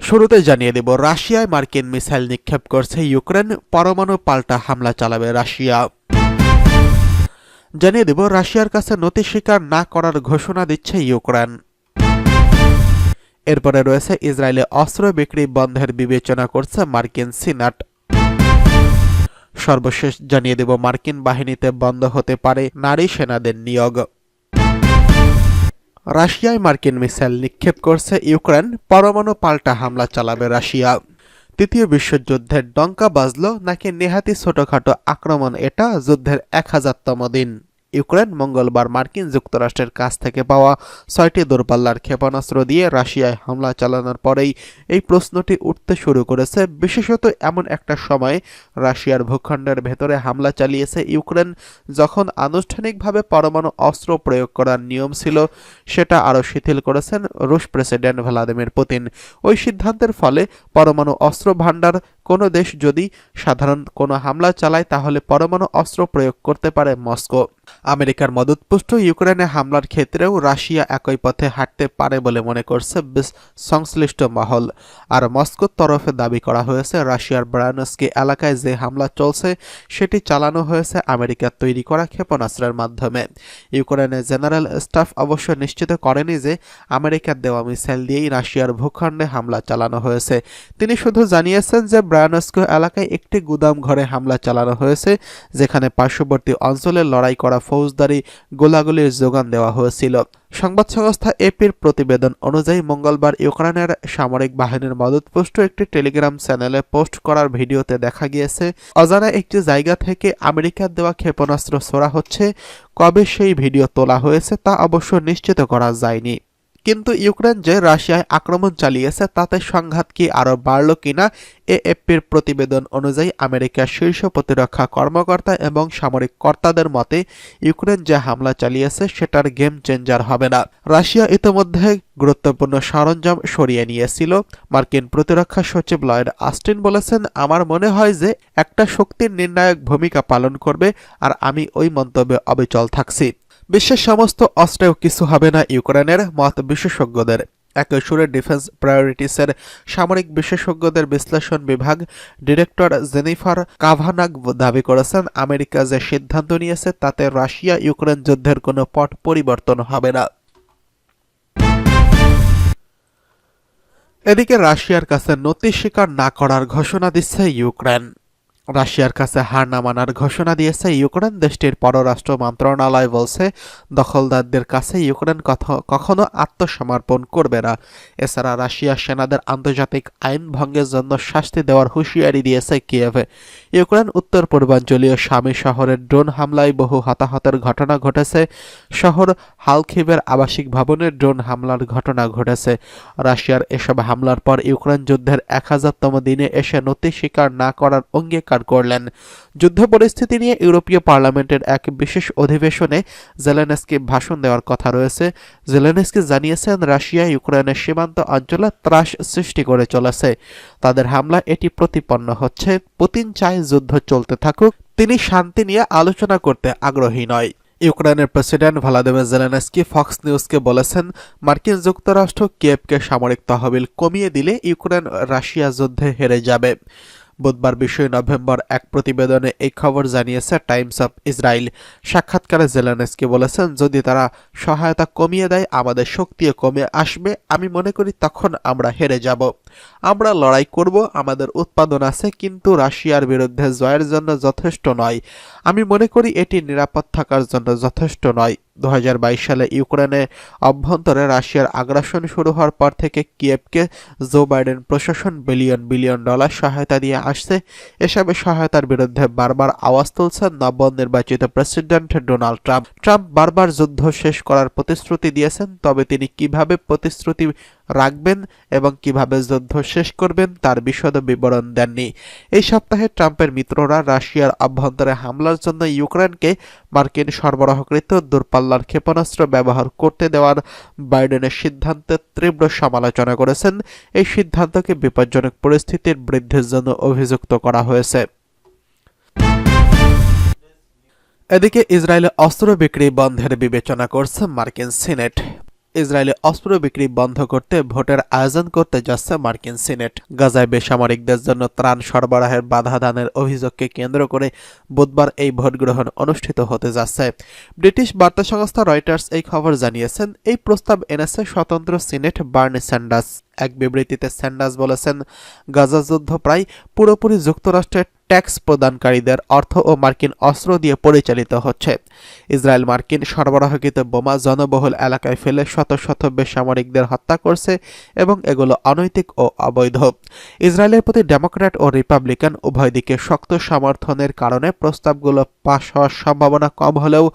শুরুতে জানিয়ে দেব, রাশিয়ায় মার্কিন মিসাইল নিক্ষেপ করছে ইউক্রেন, পরমাণু পাল্টা হামলা চালাবে রাশিয়া। জানিয়ে দেব, রাশিয়ার কাছে নথি স্বীকার না করার ঘোষণা দিচ্ছে ইউক্রেন। এরপরে রয়েছে ইসরায়েলে অস্ত্র বিক্রি বন্ধের বিবেচনা করছে মার্কিন সিনেট। সর্বশেষ জানিয়ে দেব, মার্কিন বাহিনীতে বন্ধ হতে পারে নারী সেনাদের নিয়োগ। রাশিয়ায় মার্কিন মিসাইল নিক্ষেপ করছে ইউক্রেন, পরমাণু পাল্টা হামলা চালাবে রাশিয়া। তৃতীয় বিশ্বযুদ্ধের ডঙ্কা বাজল নাকি নেহাতি ছোটখাটো আক্রমণ? এটা যুদ্ধের 1000তম দিন। ইউক্রেন মঙ্গলবার মার্কিন যুক্তরাষ্ট্রের কাছ থেকে পাওয়া 6টি দূরপাল্লার ক্ষেপণাস্ত্র দিয়ে রাশিয়ায় হামলা চালানোর পরেই এই প্রশ্নটি উঠতে শুরু করেছে, বিশেষত এমন একটা সময় রাশিয়ার ভূখণ্ডের ভেতরে হামলা চালিয়েছে ইউক্রেন, যখন আনুষ্ঠানিকভাবে পরমাণু অস্ত্র প্রয়োগ করার নিয়ম ছিল সেটা আরও শিথিল করেছেন রুশ প্রেসিডেন্ট ভ্লাদিমির পুতিন। ওই সিদ্ধান্তের ফলে পরমাণু অস্ত্র ভাণ্ডার কোনো দেশ যদি সাধারণ কোনো হামলা চালায় তাহলে পরমাণু অস্ত্র প্রয়োগ করতে পারে মস্কো। আমেরিকার মদতপুষ্ট ইউক্রেনে হামলার ক্ষেত্রেও রাশিয়া একই পথে হাঁটতে পারে বলে মনে করছে সংশ্লিষ্ট মহল। আর মস্কোর তরফে দাবি করা হয়েছে, রাশিয়ার ব্রায়ানস্কি এলাকায় যে হামলা চলছে সেটি চালানো হয়েছে আমেরিকার তৈরি করা ক্ষেপণাস্ত্রের মাধ্যমে। ইউক্রেনের জেনারেল স্টাফ অবশ্য নিশ্চিত করেনি যে আমেরিকার দেওয়া মিসাইল দিয়েই রাশিয়ার ভূখণ্ডে হামলা চালানো হয়েছে। তিনি শুধু জানিয়েছেন যে ব্রায়ানস্কি এলাকায় একটি গুদাম ঘরে হামলা চালানো হয়েছে, যেখানে পার্শ্ববর্তী অঞ্চলে লড়াই করা ফৌজদারি গোলাগুলির যোগান দেওয়া হয়েছিল। সংবাদ সংস্থা এপির প্রতিবেদন অনুযায়ী মঙ্গলবার ইউক্রেনের সামরিক বাহিনীর মদতপুষ্ট একটি টেলিগ্রাম চ্যানেলে পোস্ট করার ভিডিওতে দেখা গিয়েছে অজানা একটি জায়গা থেকে আমেরিকার দেওয়া ক্ষেপণাস্ত্র ছোড়া হচ্ছে। কবে সেই ভিডিও তোলা হয়েছে তা অবশ্য নিশ্চিত করা যায়নি। কিন্তু ইউক্রেন যে রাশিয়ায় আক্রমণ চালিয়েছে তাতে সংঘাত কি আরও বাড়ল কিনা? এএফপির প্রতিবেদন অনুযায়ী আমেরিকার শীর্ষ প্রতিরক্ষা কর্মকর্তা এবং সামরিক কর্তাদের মতে ইউক্রেন যে হামলা চালিয়েছে সেটার গেম চেঞ্জার হবে না। রাশিয়া ইতোমধ্যে গুরুত্বপূর্ণ সরঞ্জাম সরিয়ে নিয়েছিল। মার্কিন প্রতিরক্ষা সচিব লয়েড অস্টিন বলেছেন, আমার মনে হয় যে একটা শক্তির নির্ণায়ক ভূমিকা পালন করবে, আর আমি ওই মন্তব্যে অবিচল থাকছি। বিশ্বের সমস্ত অস্ত্রেও কিছু হবে না ইউক্রেনের, মত বিশেষজ্ঞদের। একই সুরে ডিফেন্স প্রায়োরিটিসের সামরিক বিশেষজ্ঞদের বিশ্লেষণ বিভাগ ডিরেক্টর জেনিফার কাভানাগ দাবি করেছেন, আমেরিকা যে সিদ্ধান্ত নিয়েছে তাতে রাশিয়া ইউক্রেন যুদ্ধের কোনো পট পরিবর্তন হবে না। এদিকে রাশিয়ার কাছে নথি স্বীকার না করার ঘোষণা দিচ্ছে ইউক্রেন। রাশিয়ার কাছে হার না মানার ঘোষণা দিয়েছে ইউক্রেন। দেশটির পররাষ্ট্র মন্ত্রণালয় বলছে, দখলদারদের কাছে ইউক্রেন কখনো আত্মসমর্পণ করবে না। এছাড়া রাশিয়ার সেনাদের আন্তর্জাতিক আইন ভঙ্গের জন্য শাস্তি দেওয়ার হুঁশিয়ারি দিয়েছে কিয়েভে। ইউক্রেন উত্তর পূর্বাঞ্চলীয় শামি শহরের ড্রোন হামলায় বহু হতাহতের ঘটনা ঘটেছে। শহর হালখিভের আবাসিক ভবনে ড্রোন হামলার ঘটনা ঘটেছে। রাশিয়ার এসব হামলার পর ইউক্রেন যুদ্ধের 1000তম দিনে এসে নথি স্বীকার না করার অঙ্গীকার করলেন। যুদ্ধ পরিস্থিতি নিয়ে ইউরোপীয় পার্লামেন্টের এক বিশেষ অধিবেশনে জেলেনস্কি ভাষণ দেওয়ার কথা রয়েছে। জেলেনস্কি জানিয়েছেন, রাশিয়া ইউক্রেনের সীমান্ত অঞ্চলে ত্রাস সৃষ্টি করে চলেছে। তাদের হামলা এটি প্রতিপন্ন হচ্ছে। পুতিন চায় যুদ্ধ চলতে থাকুক, তিনি শান্তি নিয়ে আলোচনা করতে আগ্রহী নয়। ইউক্রেনের প্রেসিডেন্ট ভ্লাদিমির জেলেনস্কি ফক্স নিউজকে বলেছেন, মার্কিন যুক্তরাষ্ট্র কিয়েভকে সামরিক তহবিল কমিয়ে দিলে ইউক্রেন রাশিয়া যুদ্ধে হেরে যাবে। বুধবার 20 নভেম্বর এক প্রতিবেদনে এই খবর জানিয়েছে টাইমস অফ ইসরায়েল। সাক্ষাৎকারে জেলেনস্কি বলেছেন, যদি তারা সহায়তা কমিয়ে দেয় আমাদের শক্তিও কমে আসবে। আমি মনে করি তখন আমরা হেরে যাব। আমরা লড়াই করব, আমাদের উৎপাদন আছে, কিন্তু রাশিয়ার বিরুদ্ধে জয়ের জন্য যথেষ্ট নয়। আমি মনে করি এটি নিরাপদ থাকার জন্য যথেষ্ট নয়। 2022 সালে ইউক্রেনে অভ্যন্তরে রাশিয়ার আগ্রাসন শুরু হওয়ার পর থেকে কিয়েভকে জো বাইডেন প্রশাসন বিলিয়ন ডলার সহায়তা দিয়ে আসছে। এসব সহায়তার বিরুদ্ধে বারবার আওয়াজ তুলছেন নবনির্বাচিত প্রেসিডেন্ট ডোনাল্ড ট্রাম্প। ট্রাম্প বারবার যুদ্ধ শেষ করার প্রতিশ্রুতি দিয়েছেন, তবে তিনি কিভাবে প্রতিশ্রুতি রাখবেন এবং কিভাবে যুদ্ধ শেষ করবেন তার বিশদ বিবরণ দেননি। এই সপ্তাহে ট্রাম্পের মিত্ররা রাশিয়ার অভ্যন্তরে হামলার জন্য ইউক্রেনকে মার্কিন সরবরাহকৃত দূরপাল্লার ক্ষেপণাস্ত্র ব্যবহার করতে দেওয়ার বাইডেনের সিদ্ধান্তের তীব্র সমালোচনা করেছেন। এই সিদ্ধান্তকে বিপজ্জনক পরিস্থিতির বৃদ্ধির জন্য অভিযুক্ত করা হয়েছে। এদিকে ইসরায়েলে অস্ত্র বিক্রি বন্ধের বিবেচনা করছে মার্কিন সিনেট। ইসরায়েলে অস্ত্র বিক্রি বন্ধ করতে ভোটের আয়োজন করতে যাচ্ছে মার্কিন সিনেট। গাজায় বেসামরিকদের জন্য ত্রাণ সরবরাহের বাধা দানের অভিযোগকে কেন্দ্র করে বুধবার এই ভোট গ্রহণ অনুষ্ঠিত হতে যাচ্ছে। ব্রিটিশ বার্তা সংস্থা রয়টার্স এই খবর জানিয়েছেন। এই প্রস্তাব এনেছে স্বতন্ত্র সিনেট বার্নি স্যান্ডার্স। এক বিবৃতিতে স্যান্ডার্স বলেছেন, গাজা যুদ্ধ প্রায় পুরোপুরি যুক্তরাষ্ট্রের ট্যাক্স প্রদানকারীদের অর্থ ও মার্কিন অস্ত্র দিয়ে পরিচালিত হচ্ছে। ইসরায়েল মার্কিন সরবরাহকৃত বোমা জনবহুল এলাকায় ফেলে শত শত বেসামরিকদের হত্যা করছে এবং এগুলো অনৈতিক ও অবৈধ। ইসরায়েলের প্রতি ডেমোক্র্যাট ও রিপাবলিকান উভয় দিকে শক্ত সমর্থনের কারণে প্রস্তাবগুলো পাশ হওয়ার সম্ভাবনা কম হলেও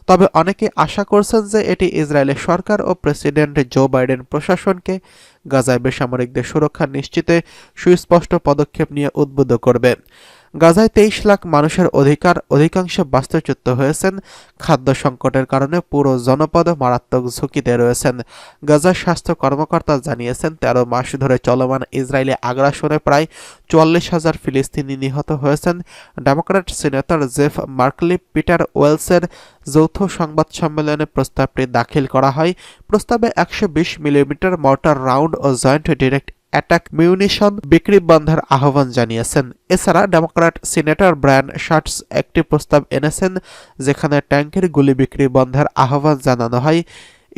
তবে অনেকে আশা করছেন যে এটি ইসরায়েলের সরকার ও প্রেসিডেন্ট জো বাইডেন প্রশাসনকে গাজায় বেসামরিকদের সুরক্ষা নিশ্চিতে সুস্পষ্ট পদক্ষেপ নিয়ে উদ্বুদ্ধ করবে। গাজায় 23 লাখ মানুষের অধিকাংশ বাস্তুচ্যুত হয়েছেন। খাদ্য সংকটের কারণে পুরো জনপদ মারাত্মক ঝুঁকিতে রয়েছেন। গাজার স্বাস্থ্য কর্মকর্তা জানিয়েছেন 13 মাস ধরে চলমান ইসরায়েলি আগ্রাসনে প্রায় 44,000 ফিলিস্তিনি নিহত হয়েছেন। ডেমোক্র্যাট সিনেটর জেফ মার্কলিফ পিটার ওয়েলসের যৌথ সংবাদ সম্মেলনে প্রস্তাবটি দাখিল করা হয়। প্রস্তাবে 120 মিলিমিটার মর্টার রাউন্ড ও জয়েন্ট ডিরেক্ট অ্যাটাক মিউনিশন বিক্রি বন্ধের আহ্বান জানিয়েছেন। এছাড়া ডেমোক্র্যাট সিনেটর ব্রায়ান শার্টস একটি প্রস্তাব এনেছেন যেখানে ট্যাঙ্কের গুলি বিক্রি বন্ধের আহ্বান জানানো হয়।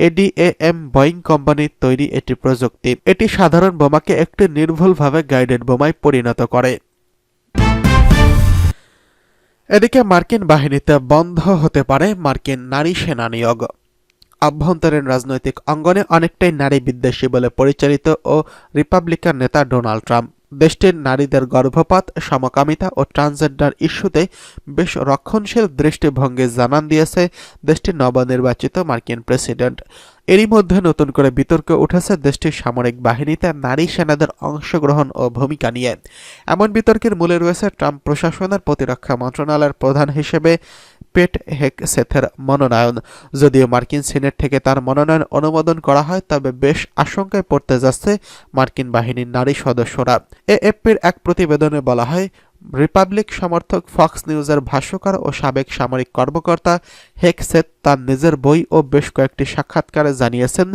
এডিএএম বোয়িং কোম্পানির তৈরি এটি প্রযুক্তি। এটি সাধারণ বোমাকে একটি নির্ভুলভাবে গাইডেড বোমায় পরিণত করে। এদিকে মার্কিন বাহিনীতে বন্ধ হতে পারে মার্কিন নারী সেনা নিয়োগ। আভ্যন্তরীণ রাজনৈতিক অঙ্গনে অনেকটাই নারী বিদ্বেষী বলে পরিচালিত ও রিপাবলিকান নেতা ডোনাল্ড ট্রাম্প দেশটির নারীদের গর্ভপাত, সমকামিতা ও ট্রান্সজেন্ডার ইস্যুতে বেশ রক্ষণশীল দৃষ্টিভঙ্গি জানান দিয়েছে দেশটির নবনির্বাচিত মার্কিন প্রেসিডেন্ট। এরই মধ্যে নতুন করে বিতর্ক উঠেছে দেশটির সামরিক বাহিনীতে নারী সেনাদের অংশগ্রহণ ও ভূমিকা নিয়ে। এমন বিতর্কের মূলে রয়েছে ট্রাম্প প্রশাসনের প্রতিরক্ষা মন্ত্রণালয়ের প্রধান হিসেবে পেট হেগসেথের মনোনয়ন। যদিও মার্কিন সিনেট থেকে তার মনোনয়ন অনুমোদন করা হয়, তবে বেশ আশঙ্কায় পড়তে যাচ্ছে মার্কিন বাহিনীর নারী সদস্যরা। এএফপির এক প্রতিবেদনে বলা হয়, রিপাবলিক সমর্থক ফক্স নিউজের ভাষ্যকার ও সাবেক সামরিক কর্মকর্তা হেগসেথ তার নিজের বই ও বেশ কয়েকটি সাক্ষাৎকারে জানিয়েছেন,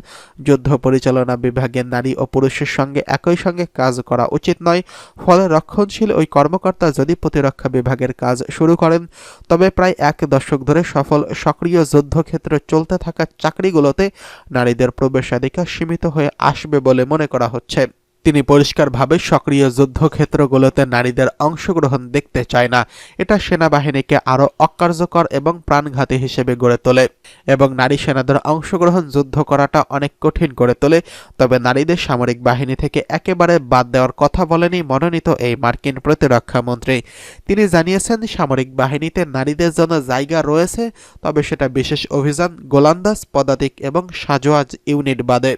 যুদ্ধ পরিচালনা বিভাগে নারী ও পুরুষের সঙ্গে একই সঙ্গে কাজ করা উচিত নয়। ফলে রক্ষণশীল ওই কর্মকর্তা যদি প্রতিরক্ষা বিভাগের কাজ শুরু করেন, তবে প্রায় 1 দশক ধরে সফল সক্রিয় যুদ্ধক্ষেত্রে চলতে থাকা চাকরিগুলোতে নারীদের প্রবেশাধিকার সীমিত হয়ে আসবে বলে মনে করা হচ্ছে। তিনি পরিষ্কারভাবে সক্রিয় যুদ্ধক্ষেত্রগুলোতে নারীদের অংশগ্রহণ দেখতে চায় না। এটা সেনাবাহিনীকে আরও অকার্যকর এবং প্রাণঘাতী হিসেবে গড়ে তোলে এবং নারী সেনাদের অংশগ্রহণ যুদ্ধ করাটা অনেক কঠিন করে তোলে। তবে নারীদের সামরিক বাহিনী থেকে একেবারে বাদ দেওয়ার কথা বলেনি মনোনীত এই মার্কিন প্রতিরক্ষা মন্ত্রী। তিনি জানিয়েছেন, সামরিক বাহিনীতে নারীদের জন্য জায়গা রয়েছে, তবে সেটা বিশেষ অভিযান, গোলন্দাজ, পদাতিক এবং সাঁজোয়াজ ইউনিট বাদে।